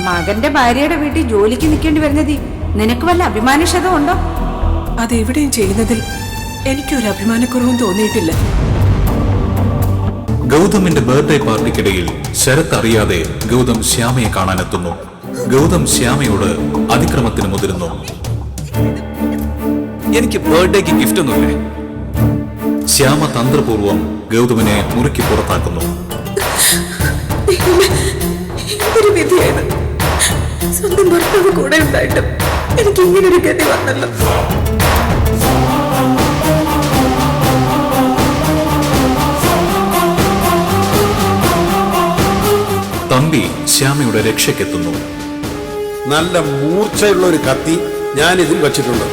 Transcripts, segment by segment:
മകന്റെ ഭാര്യയുടെ വീട്ടിൽ ജോലിക്ക് നിൽക്കേണ്ടി വരുന്നത് നിനക്ക് വല്ല അഭിമാനക്ഷതം ഉണ്ടോ? അതെവിടെയും ചെയ്യുന്നതിൽ എനിക്കൊരു അഭിമാനക്കുറവും തോന്നിയിട്ടില്ല. ഗൗതമിന്റെ ബർത്ത്ഡേ പാർട്ടിക്കിടയിൽ ശരത് അറിയാതെ ഗൗതം ശ്യാമയെ കാണാനെത്തുന്നു. ഗൗതം ശ്യാമയോട് അതിക്രമത്തിന് മുതിരുന്നു. എനിക്ക് ബർത്ത്ഡേക്ക് ഗിഫ്റ്റ് ഒന്നുമില്ലേ? ശ്യാമ തന്ത്രപൂർവം ഗൗതമിനെ മുറുക്കി പുറത്താക്കുന്നു. സ്വന്തം ഭർത്താവ് കൂടെ ഉണ്ടായിട്ടും എനിക്ക് ഇങ്ങനൊരു ഗതി വന്നല്ലോ. തമ്പി ശ്യാമയുടെ രക്ഷയ്ക്കെത്തുന്നു. നല്ല മൂർച്ചയുള്ള ഒരു കത്തി ഞാൻ ഇതിൽ വച്ചിട്ടുണ്ട്.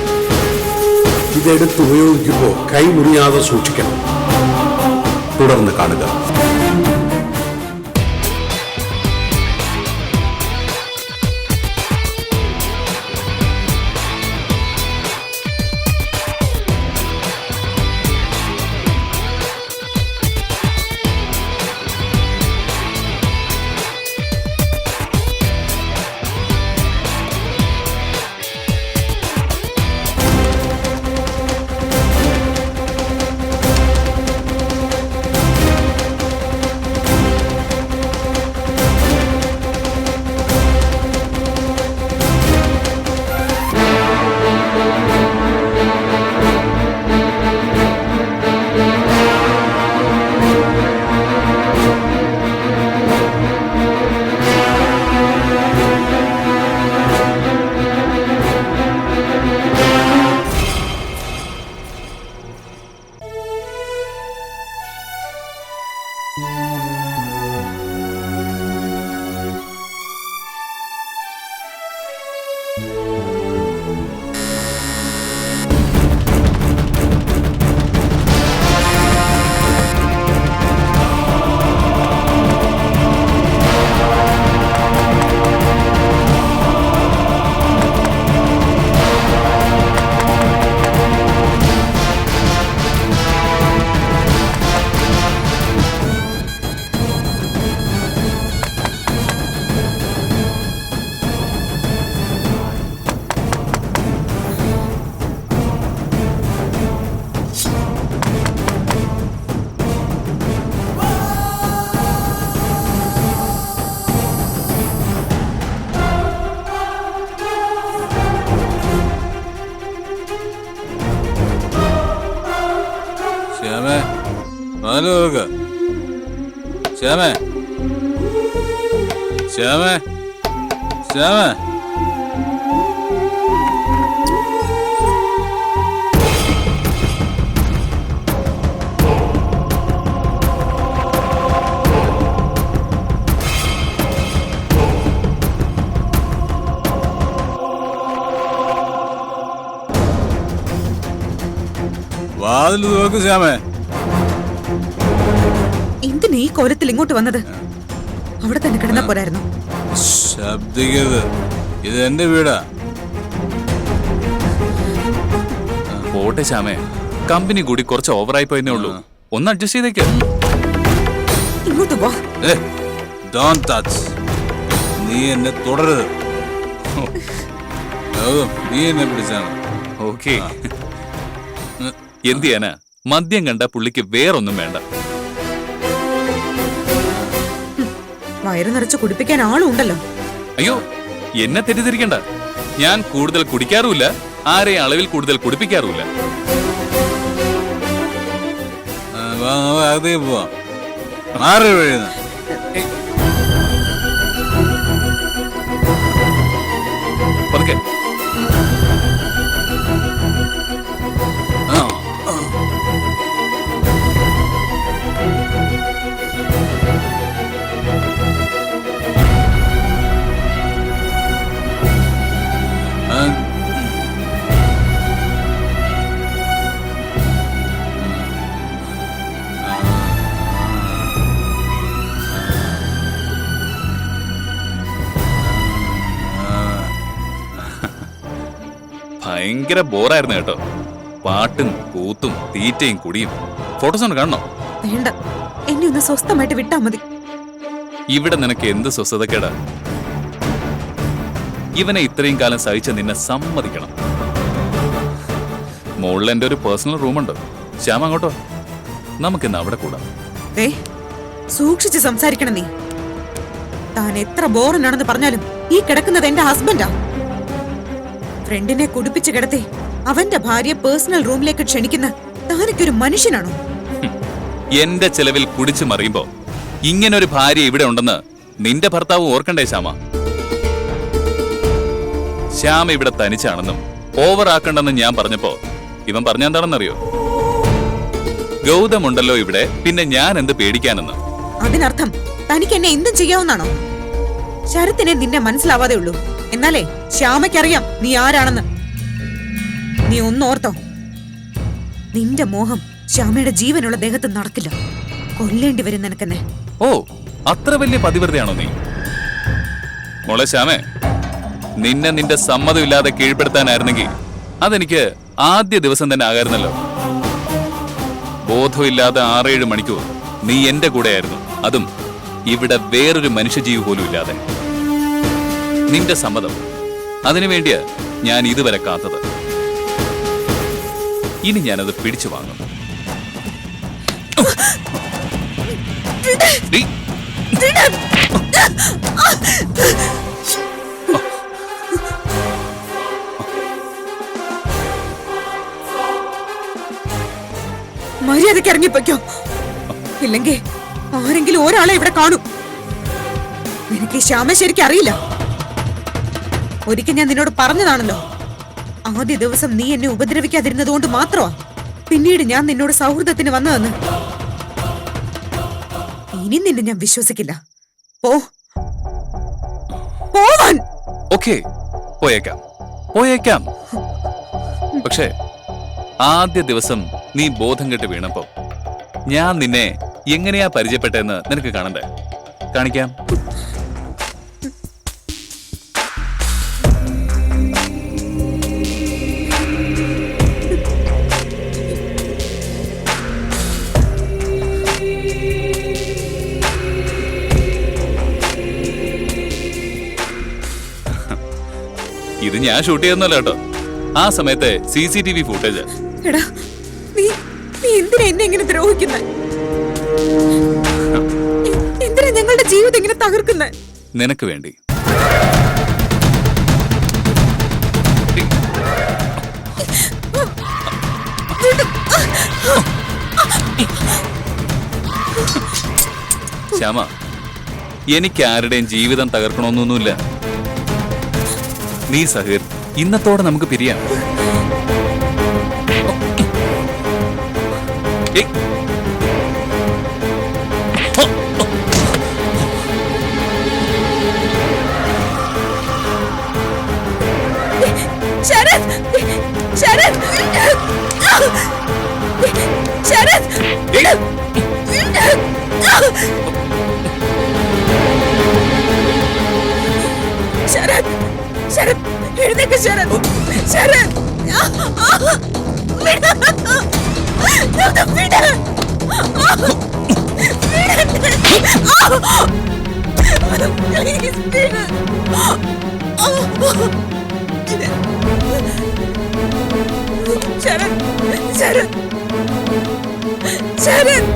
ഇതെടുത്ത് ഉപയോഗിക്കുമ്പോൾ കൈ മുറിയാതെ സൂക്ഷിക്കണം. തുടർന്ന് കാണുക. ശ്യാമേ, ശ്യാമേ, ശ്യാമേ, ശ്യാമേ. വാതിൽ നോക്ക് ശ്യാമേ. എന്തിനാ ഈ കോലത്തിൽ ഇങ്ങോട്ട് വന്നത്? അവിടെ തന്നെ കിടന്നാ പോരായിരുന്നു. ശബ്ദിക്കരുത്, ഇത് എന്റെ വീടാ. പോട്ടെ ശ്യാമേ, കമ്പനി കൂടി കുറച്ച് ഓവറായി പോയെന്നേ ഉള്ളൂ. ഒന്ന് അഡ്ജസ്റ്റ് ചെയ്തേക്ക്. ഇങ്ങോട്ട് പോ. Don't touch. നീ എന്നെ തുടരുത്. നീ എന്നെ പിടിച്ചാണ്. ഓക്കെ, എന്ത് ചെയ്യാനാ? മദ്യം കണ്ട പുള്ളിക്ക് വേറൊന്നും വേണ്ട. വയറ് നിറച്ച് കുടിപ്പിക്കാൻ ആളും ഉണ്ടല്ലോ. അയ്യോ, എന്നെ തെറ്റിദ്ധരിക്കണ്ട. ഞാൻ കൂടുതൽ കുടിക്കാറുമില്ല, ആരെയും അളവിൽ കൂടുതൽ കുടിപ്പിക്കാറുമില്ല. അതേ പോവാം. മാറി വീഴുന്ന പതുക്കെ. ഭയങ്കര ബോറായിരുന്നു കേട്ടോ. പാട്ടും കൂത്തും തീറ്റയും കുടിയും. ഫോട്ടോസ് ഒന്ന് കാണണോ? വേണ്ട, എന്നെ ഒന്ന് സ്വസ്ഥമായിട്ട് വിട്ടാ മതി. ഇവിടെ നിനക്ക് എന്ത് സ്വസ്ഥതക്കേടാ? ഇവനെ ഇത്രയും കാലം സഹിച്ച നിന്നെ സമ്മതിക്കണം. മുകളിൽ എന്റെ ഒരു പേഴ്സണൽ റൂമുണ്ട്. ശ്യാമ അങ്ങോട്ടോ, നമുക്കിന്ന് അവിടെ കൂടാം. ദേ, സൂക്ഷിച്ച് സംസാരിക്കണം നീ. താൻ എത്ര ബോറനാണെന്ന് പറഞ്ഞാലും ഈ കിടക്കുന്നത് എന്റെ ഹസ്ബൻഡാ. ഫ്രണ്ടിനെ കുടിപ്പിച്ച് കിടത്തി അവന്റെ ഭാര്യ പേഴ്സണൽ റൂമിലേക്ക് ക്ഷണിക്കുന്ന താനൊക്കൊരു മനുഷ്യനാണോ? എന്റെ ചെലവിൽ കുടിച്ചു മറിയുമ്പോ ഇങ്ങനൊരു ഭാര്യ ഇവിടെ ഉണ്ടെന്ന് നിന്റെ ഭർത്താവ് ഓർക്കണ്ടേ ശ്യാമ? ശ്യാമ ഇവിടെ തനിച്ചാണെന്നും ഓവർ ആക്കണ്ടെന്നും ഞാൻ പറഞ്ഞപ്പോ ഇവൻ പറഞ്ഞെന്താണെന്നറിയോ? ഗൗതമുണ്ടല്ലോ ഇവിടെ, പിന്നെ ഞാൻ എന്ത് പേടിക്കാനെന്ന്. അതിനർത്ഥം തനിക്ക് എന്നെ എന്തും ചെയ്യാവുന്നാണോ? ശരത്തിനെ നിന്നെ മനസ്സിലാവാതെ ഉള്ളൂ. എന്നാലേ ശ്യാമയ്ക്കറിയാം നീ ആരാണെന്ന്. നീ ഒന്നോർത്തോ, നിന്റെ മോഹം ശ്യാമയുടെ ജീവനുള്ള ദേഹത്ത് നടക്കില്ല. കൊല്ലേണ്ടി വരും നിനക്കെന്നെ. ഓ, അത്ര വലിയ പതിവ്രതയാണോ നീ? മോളെ ശ്യാമേ, നിന്നെ നിന്റെ സമ്മതമില്ലാതെ കീഴ്പ്പെടുത്താനായിരുന്നെങ്കിൽ അതെനിക്ക് ആദ്യ ദിവസം തന്നെ ആകായിരുന്നല്ലോ. ബോധമില്ലാതെ 6-7 മണിക്കൂർ നീ എന്റെ കൂടെയായിരുന്നു, അതും ഇവിടെ വേറൊരു മനുഷ്യജീവി പോലും ഇല്ലാതെ. നിന്റെ സമ്മതം, അതിനുവേണ്ടിയാ ഞാൻ ഇതുവരെ കാത്തത്. ഇനി ഞാനത് പിടിച്ചു വാങ്ങും. ഡീ, മര്യാദയ്ക്ക് ഇറങ്ങിപ്പോയ്ക്കോ, ഇല്ലെങ്കിൽ ആരെങ്കിലും ഒരാളെ ഇവിടെ കാണും. നിനക്ക് ഈ ശ്യാമ ശരിക്കും അറിയില്ല. ഒരിക്കൽ ഞാൻ നിന്നോട് പറഞ്ഞതാണല്ലോ, ആദ്യ ദിവസം നീ എന്നെ ഉപദ്രവിക്കാതിരുന്നത് കൊണ്ട് മാത്രമാ പിന്നീട് ഞാൻ നിന്നോട് സൗഹൃദത്തിന് വന്നതെന്ന്. ഇനി നിന്നെ ഞാൻ വിശ്വസിക്കില്ല. പോവാൻ. ഓക്കേ, പോയേക്കാം പോയേക്കാം. പക്ഷേ ആദ്യ ദിവസം നീ ബോധം കെട്ട് വീണപ്പോ ഞാൻ നിന്നെ എങ്ങനെയാ പരിചയപ്പെട്ടെന്ന് നിനക്ക് കാണണ്ടേ? കാണിക്കാം. ഇത് ഞാൻ ഷൂട്ട് ചെയ്യുന്നല്ലോ കേട്ടോ. ആ സമയത്തെ CCTV ഫുട്ടേജ്. എടാ, നീ എന്തിനാ എന്നെ ഇങ്ങനെ ദ്രോഹിക്കുന്നെ? എന്തിനാ ഞങ്ങളുടെ ജീവിതം ഇങ്ങനെ തകർക്കുന്നെ? നിനക്ക് വേണ്ടി. ശ്യാമ, എനിക്ക് ആരുടെയും ജീവിതം തകർക്കണമെന്നൊന്നുമില്ല. നീ സഹീർ, ഇന്നത്തോടെ നമുക്ക് പിരിയാം. ഏയ്, ശരത്, ശരത്, ശരത്, ശരത്, ശരത്, എഴുന്നേക്ക് ശരത്, ശരത്, വിട്, വിട്, പ്ലീസ് വിട്. ശരത്, ശരത്, ശരത്,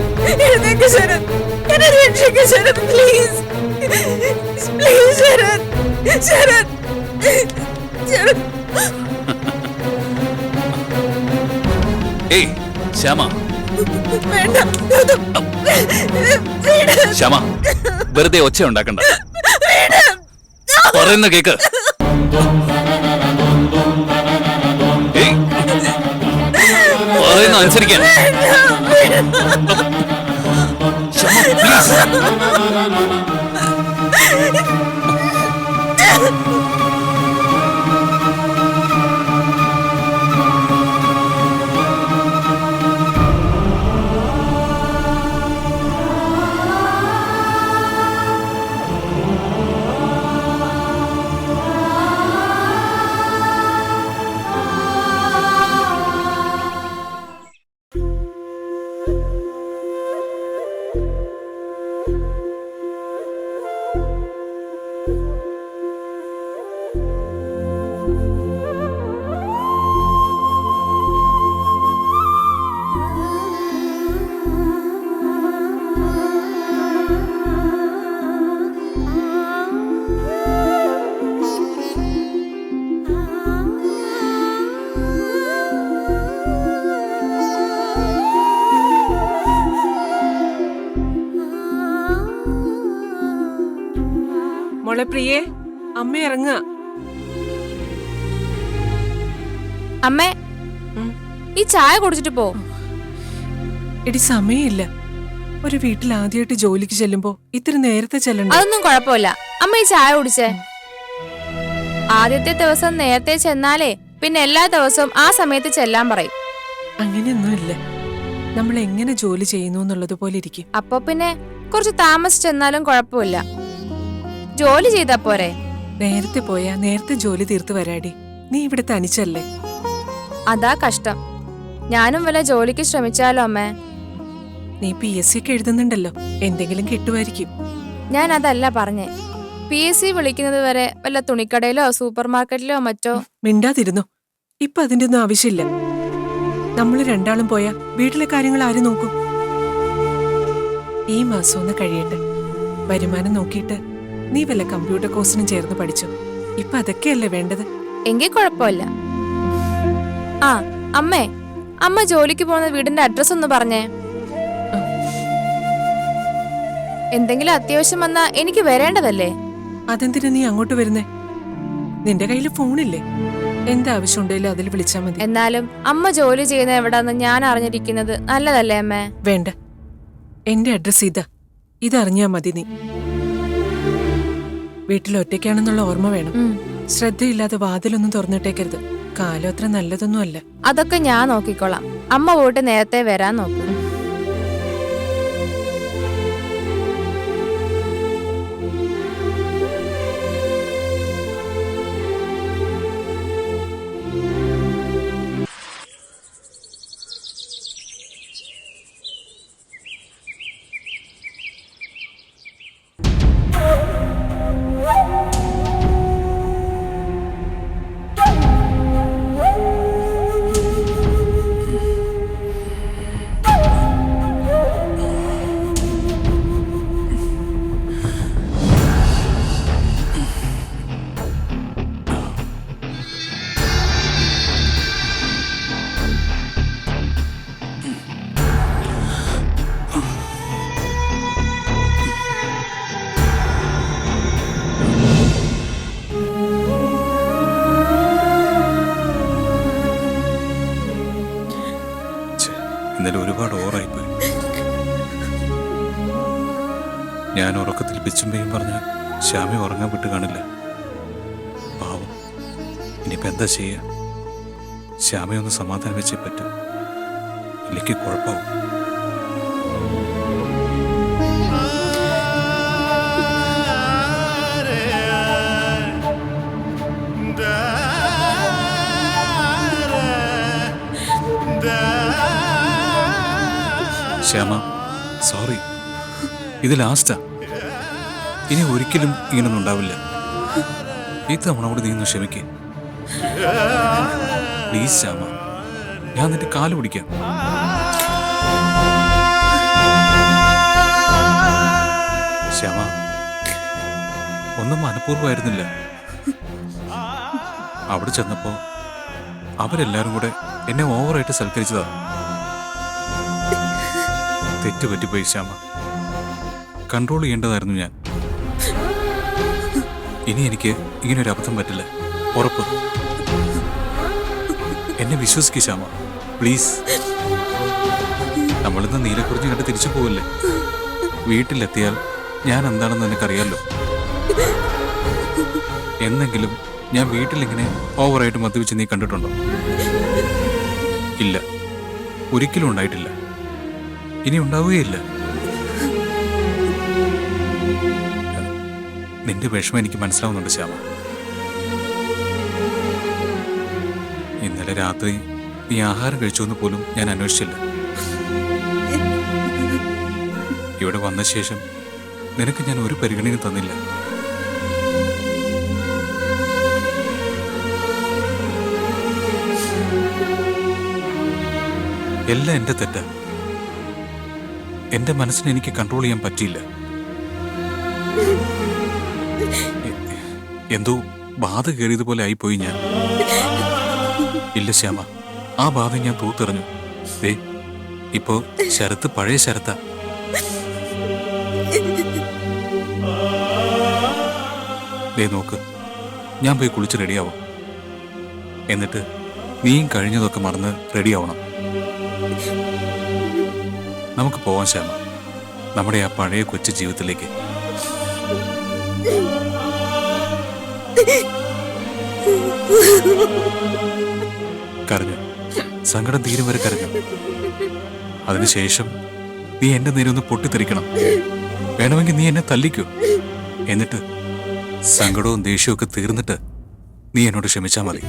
എഴുന്നേക്ക് ശരത്, എന്നെ രക്ഷിക്ക് ശരത്, പ്ലീസ്, പ്ലീസ് ശരത്, ശരത്, ശരത്. ഏയ് ശ്യാമ, വേണ്ട, ശ്യാമ, വെറുതെ ഒച്ച ഉണ്ടാക്കണ്ട. പറയുന്ന കേക്ക്. ഏയ്, പറയുന്ന അനുസരിക്കാൻ. ശ്യാമ, പ്ലീസ്. മോളെ പ്രിയേ, അമ്മ ഇറങ്ങുക. അമ്മേ, ഈ ചായ കുടിച്ചിട്ട് പോ. എടി സമയമില്ല. ഒരു വീട്ടിൽ ആദ്യമായിട്ട് ജോലിക്ക് ചെല്ലുമ്പോ ഇത്തിരി നേരത്തെ ചെല്ലണ്ട. അതൊന്നും കുഴപ്പമില്ല. അമ്മ ഈ ചായ കുടിച്ചേ. ആദ്യത്തെ ദിവസം നേരത്തെ ചെന്നാലേ പിന്നെ എല്ലാ ദിവസവും ആ സമയത്ത് ചെല്ലാൻ പറയും. അങ്ങനെയൊന്നുമില്ല. നമ്മൾ എങ്ങനെ ജോലി ചെയ്യുന്നു എന്നുള്ളത് പോലെ ഇരിക്കും. അപ്പൊ പിന്നെ കുറച്ച് താമസിച്ചെന്നാലും കുഴപ്പമില്ല. ജോലി ചെയ്താ പോരെ? നേരത്തെ പോയാ നേരത്തെ ജോലി തീർത്ത് വരാടി. നീ ഇവിടെ തനിച്ചല്ലേ? അതാ കഷ്ടം. ഞാനും വല്ല ജോലിക്ക് ശ്രമിച്ചാലോ അമ്മേ? നീ PSC ഒക്കെ എഴുതുന്നുണ്ടല്ലോ, എന്തെങ്കിലും കിട്ടുമായിരിക്കും. ഞാൻ അതല്ല പറഞ്ഞേ. PSC വിളിക്കുന്നത് വരെ വല്ല തുണിക്കടയിലോ സൂപ്പർ മാർക്കറ്റിലോ മറ്റോ. മിണ്ടാതിരുന്നു. ഇപ്പൊ അതിന്റെ ഒന്നും ആവശ്യമില്ല. നമ്മൾ രണ്ടാളും പോയാ വീട്ടിലെ കാര്യങ്ങൾ ആര് നോക്കും? ഈ മാസം ഒന്ന് കഴിയട്ടെ. വരുമാനം നോക്കിയിട്ട് നീ വല്ല കമ്പ്യൂട്ടർ കോഴ്സിനും ചേർന്ന് പഠിച്ചു. ഇപ്പൊ അതൊക്കെയല്ലേ വേണ്ടത്. എങ്കിൽ കുഴപ്പമില്ല. ആ അമ്മേ, അമ്മ ജോലിക്ക് പോകുന്ന വീടിന്റെ അഡ്രസ് ഒന്ന് പറഞ്ഞേ. എന്തെങ്കിലും അത്യാവശ്യം വന്നാ എനിക്ക് വരേണ്ടതല്ലേ? അതെന്തിനാ നീ അങ്ങോട്ട് വരുന്നേ? നിന്റെ കയ്യിൽ ഫോണില്ലേ? എന്താവശ്യം ഉണ്ടെങ്കിലും അതിൽ വിളിച്ചാ മതി. എന്നാലും അമ്മ ജോലി ചെയ്യുന്ന എവിടാന്ന് ഞാൻ അറിഞ്ഞിരിക്കുന്നത് നല്ലതല്ലേ അമ്മേ? വേണ്ട, എന്റെ അഡ്രസ് ഇതാ. ഇതറിഞ്ഞാ മതി നീ. വീട്ടിൽ ഒറ്റയ്ക്കാണെന്നുള്ള ഓർമ്മ വേണം. ശ്രദ്ധയില്ലാതെ വാതിലൊന്നും തുറന്നിട്ടേക്കരുത്. കാലം അത്ര നല്ലതൊന്നും അല്ല. അതൊക്കെ ഞാൻ നോക്കിക്കോളാം. അമ്മ പോയിട്ട് നേരത്തെ വരാൻ നോക്കും. ഇന്നലെ ഒരുപാട് ഓവറായിപ്പോയി. ഞാൻ ഉറക്കത്തിൽ പിച്ചുമ്പയും പറഞ്ഞ ശ്യാമി ഉറങ്ങാൻ വിട്ട് കാണില്ല. പാവം, ഇനിയിപ്പോൾ എന്താ ചെയ്യുക? ശ്യാമയൊന്ന് സമാധാനം വെച്ചേ പറ്റും, ഇല്ലെങ്കിൽ കുഴപ്പമാവും. ശ്യാമ, സോറി, ഇത് ലാസ്റ്റാ. ഇനി ഒരിക്കലും ഇങ്ങനൊന്നും ഉണ്ടാവില്ല. ഈ തവണ കൂടി നീ ഒന്ന് ക്ഷമിക്കേ പ്ലീസ് ശ്യാമ. ഞാൻ നിന്റെ കാല് പിടിക്കാം. ശ്യാമ, ഒന്നും മനഃപൂർവ്വമായിരുന്നില്ല. അവിടെ ചെന്നപ്പോ അവരെല്ലാരും കൂടെ എന്നെ ഓവറായിട്ട് സൽക്കരിച്ചതാ. തെറ്റുപറ്റിപ്പോയി ശ്യാമ. കൺട്രോൾ ചെയ്യേണ്ടതായിരുന്നു ഞാൻ. ഇനി എനിക്ക് ഇങ്ങനൊരു അബദ്ധം പറ്റില്ല, ഉറപ്പ്. എന്നെ വിശ്വസിക്കുക ശ്യാമ, പ്ലീസ്. നമ്മളിന്ന് നീലക്കുറിഞ്ഞ് കണ്ട് തിരിച്ചു പോവില്ലേ? വീട്ടിലെത്തിയാൽ ഞാൻ എന്താണെന്ന് നിനക്കറിയാലോ. എന്നെങ്കിലും ഞാൻ വീട്ടിലിങ്ങനെ ഓവറായിട്ട് മദ്യപിച്ച് നീ കണ്ടിട്ടുണ്ടോ? ഇല്ല, ഒരിക്കലും ഉണ്ടായിട്ടില്ല, ഇനി ഉണ്ടാവുകയില്ല. നിന്റെ വിഷമം എനിക്ക് മനസ്സിലാവുന്നുണ്ട് ശ്യാമ. ഇന്നലെ രാത്രി നീ ആഹാരം കഴിച്ചോന്ന് പോലും ഞാൻ അന്വേഷിച്ചില്ല. ഇവിടെ വന്ന ശേഷം നിനക്ക് ഞാൻ ഒരു പരിഗണനയും തന്നില്ല. എല്ലാം എന്റെ തെറ്റാ. എന്റെ മനസ്സിനെ എനിക്ക് കൺട്രോൾ ചെയ്യാൻ പറ്റിയില്ല. എന്തോ ബാധ കയറിയതുപോലെ ആയിപ്പോയി ഞാൻ. ഇല്ല ശ്യാമ, ആ ബാധ ഞാൻ തൂത്തെറിഞ്ഞു. ഇപ്പോ ശരത്ത് പഴയ ശരത്താ. ദേ നോക്ക്, ഞാൻ പോയി കുളിച്ച് റെഡിയാവും. എന്നിട്ട് നീയും കഴിഞ്ഞതൊക്കെ മറന്ന് റെഡിയാവണം. നമുക്ക് പോവാൻ ശ്യാമ, നമ്മുടെ ആ പഴയ കൊച്ചു ജീവിതത്തിലേക്ക്. കരഞ്ഞു, സങ്കടം തീരും വരെ കരഞ്ഞു. അതിനുശേഷം നീ എന്റെ നേരെ ഒന്ന് പൊട്ടിത്തെറിക്കണം. വേണമെങ്കിൽ നീ എന്നെ തല്ലിക്കോ. എന്നിട്ട് സങ്കടവും ദേഷ്യവും ഒക്കെ തീർന്നിട്ട് നീ എന്നോട് ക്ഷമിച്ചാൽ മതി.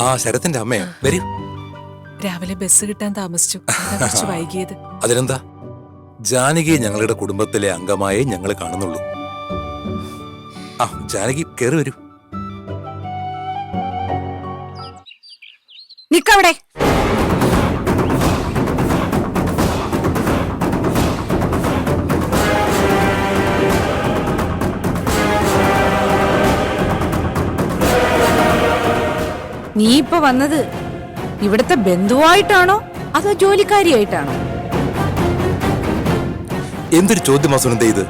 ആ ശരത്തിന്റെ അമ്മയാ, വരൂ. രാവിലെ ബസ് കിട്ടാൻ താമസിച്ചു, അതാ കുറച്ച് വൈകിയത്. അതിനെന്താ, ജാനകിയെ ഞങ്ങളുടെ കുടുംബത്തിലെ അംഗമായേ ഞങ്ങൾ കാണുന്നുള്ളൂ. ആ ജാനകി കയറി വരൂ. നിക്കവിടെ. നീ ഇപ്പൊ വന്നത് ഇവിടുത്തെ ബന്ധുവായിട്ടാണോ അതോ ജോലിക്കാരിയായിട്ടാണോ? എന്തൊരു ചോദ്യമാ സുനന്ദ ഇത്?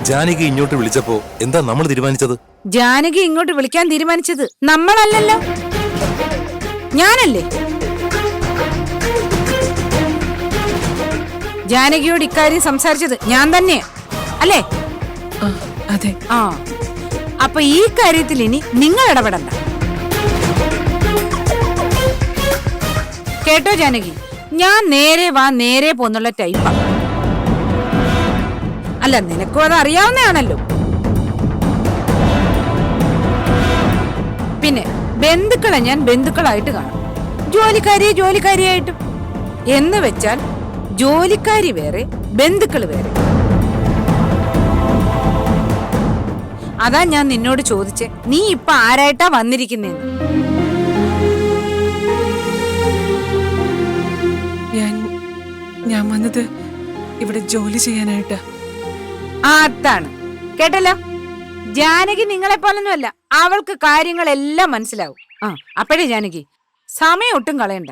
ജാനകി ഇങ്ങോട്ട് വിളിച്ചപ്പോ എന്താ നമ്മൾ തീരുമാനിച്ചത്? ജാനകി ഇങ്ങോട്ട് വിളിക്കാൻ തീരുമാനിച്ചത് നമ്മളല്ലല്ലോ, ഞാനല്ലേ. ജാനകിയോട് ഇക്കാര്യം സംസാരിച്ചത് ഞാൻ തന്നെയാ, അല്ലേ? അതെ. ആ, അപ്പൊ ഈ കാര്യത്തിൽ ഇനി നിങ്ങൾ ഇടപെടണ്ട. കേട്ടോ ജാനകി, ഞാൻ നേരെ വാ നേരെ പോന്നുള്ള ടൈപ്പാ. അല്ല, നിനക്കും അത് അറിയാവുന്നതാണല്ലോ. പിന്നെ ബന്ധുക്കളെ ഞാൻ ബന്ധുക്കളായിട്ട് കാണും, ജോലിക്കാരിയെ ജോലിക്കാരിയായിട്ടും. എന്ന് വെച്ചാൽ ജോലിക്കാരി വേറെ, ബന്ധുക്കള് വേറെ. അതാ ഞാൻ നിന്നോട് ചോദിച്ചേ, നീ ഇപ്പൊ ആരായിട്ടാ വന്നിരിക്കുന്നേന്ന്. ഞാൻ വന്നത് ഇവിടെ ജോലി ചെയ്യാനായിട്ടാ. അതാണ്, കേട്ടല്ലോ. ജാനകി നിങ്ങളെ പോലൊന്നുമല്ല, അവൾക്ക് കാര്യങ്ങളെല്ലാം മനസ്സിലാവും. ആ, അപ്പോഴേ ജാനകി സമയം ഒട്ടും കളയണ്ട.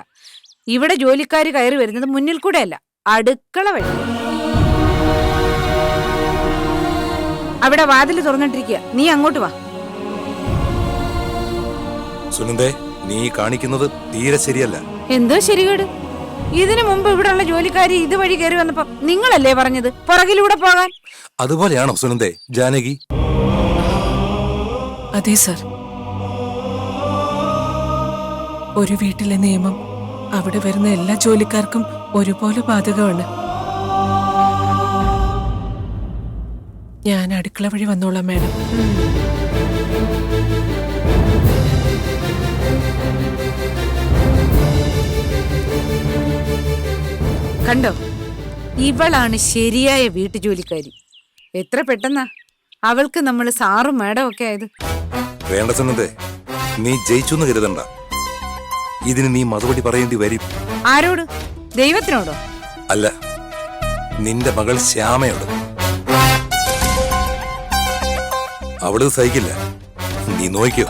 ഇവിടെ ജോലിക്കാര് കയറി വരുന്നത് മുന്നിൽ കൂടെ അല്ല, അടുക്കള വഴി. അവിടെ വാതിൽ തുറന്നിട്ടിരിക്കുക, നീ അങ്ങോട്ട് വാ. സുനന്ദേ, നീ കാണിക്കുന്നത് തീരെ ശരിയല്ല. എന്തോ ശരികേട്? ഇതിനു മുമ്പ് ഇവിടെയുള്ള ജോലിക്കാരി ഇതുവഴി കയറി വന്നപ്പോ നിങ്ങളല്ലേ പറഞ്ഞത് പുറകിലൂടെ പോകാൻ? അതുപോലെയാണോ സുനന്ദേ ജാനകി? അതെ സർ. ഒരു വീട്ടിലെ നിയമം അവിടെ വരുന്ന എല്ലാ ജോലിക്കാർക്കും ഒരുപോലെ ബാധകമാണ്. ഞാൻ അടുക്കള വഴി വന്നോളാം മാഡം. കണ്ടോ, ഇവളാണ് ശരിയായ വീട്ടുജോലിക്കാരി. എത്ര പെട്ടെന്നാ അവൾക്ക് നമ്മൾ സാറും മാഡം ഒക്കെ ആയത്. വേണ്ട സുനന്ദേ, നീ ജയിച്ചു എന്ന് കരുതണ്ട. ഇതിന് നീ മറുപടി പറയേണ്ടി വരും. ആരോട്? ദൈവത്തിനോടോ? അല്ല, നിന്റെ മകൾ ശ്യാമയോട്. അവള് സഹിക്കില്ല. നീ നോക്കിയോ.